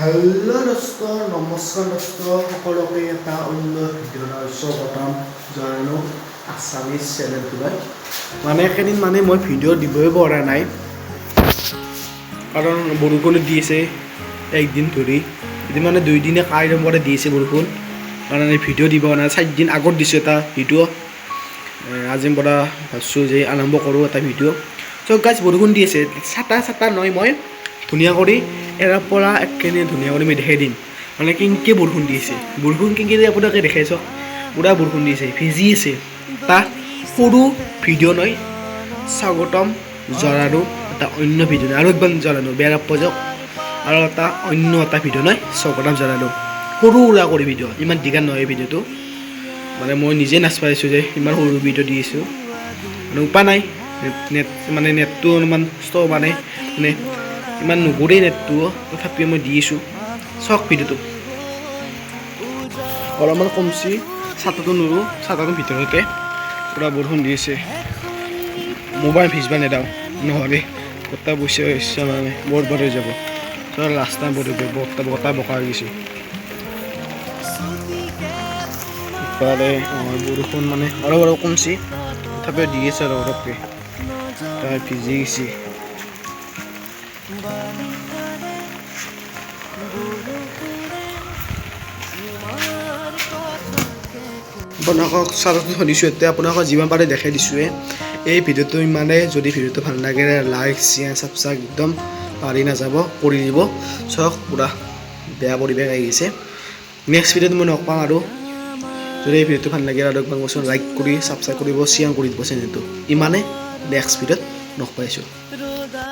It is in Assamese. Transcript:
हेलो दोस्तों नमस्कार दोस्तों সকলোকে এটা অন্য ভিডিঅ'ৰ স্বাগতম জনালো আছামিজ চেনেলটোলৈ মানে একেদিন মানে মই ভিডিঅ' দিবই পৰা নাই কাৰণ বৰষুণ দি আছে একদিন ধৰি এদিন মানে দুই দিনে কাইৰমৰে দি আছে বৰষুণ কাৰণ এই ভিডিঅ' দিব না 4 দিন আগত দিছো এটা ভিডিঅ' আজিৰ পৰা ভাবছো যে আৰম্ভ কৰোঁ এটা ভিডিঅ' সো গাইজ বৰষুণ দি আছে ছাতা নহয় মই ধুনীয়া কৰি এৰা পৰা এককেনে ধুনীয়া কৰি মই দেখাই দিম মানে কিনকে বৰষুণ দি আছে বৰষুণ কিনকে দি আপোনাকে দেখাইছ পুৰা বৰষুণ দি আছে ভিজি আছে তা সৰু ভিডিঅ' নহয় স্বাগতম জনালো এটা অন্য ভিডিঅ' আৰু একবাৰ জনালো বেয়া নাপাওক আৰু এটা অন্য এটা ভিডিঅ' নহয় স্বাগতম জনালো সৰু সুৰা কৰি ভিডিঅ' ইমান দীঘল নহয় ভিডিঅ'টো মানে মই নিজে নাচ পাইছোঁ যে ইমান সৰু ভিডিঅ' দি আছোঁ মানে উপায় নাই নেট মানে নেটটো অলপমান শ্ল' মানে ইমান নুঘূৰে নেটটো তথাপিও মই দি আছোঁ চাওক ভিডিঅ'টো অলপমান কমছি ছাতাটো নোৰোঁ ছাতাটোৰ ভিতৰতে পূৰা বৰষুণ দি আছে মোবাইল ভিজবা নেদাওঁ নহ'লে বতাহ বৈছে হৈছে মানে বৰবাদ হৈ যাব ৰাস্তা বতাহ বকা হৈ গৈছে ইফালে বৰষুণ মানে অলপ কমছি তথাপিও দি আছে আৰু অলপকৈ তাই ভিজি গৈছে আপোনালোকক চাৰ্টটো শুনিছোঁ এতিয়া আপোনালোকক যিমান পাৰে দেখাই দিছোঁৱে এই ভিডিঅ'টো ইমানে যদি ভিডিঅ'টো ভাল লাগে লাইক শ্বেয়াৰ ছাবস্ক্ৰাইব একদম পাৰি নাযাব কৰি দিব চাওক পূৰা বেয়া পৰিৱেশ আহি গৈছে নেক্সট ভিডিঅ'ত মই নপাওঁ আৰু যদি এই ভিডিঅ'টো ভাল লাগে আৰু একবাৰ কৈছোঁ লাইক কৰি ছাবস্ক্ৰাইব কৰিব শ্বেয়াৰ কৰি দিব চেনেলটো ইমানে নেক্সট ভিডিঅ'ত লগ পাইছোঁ।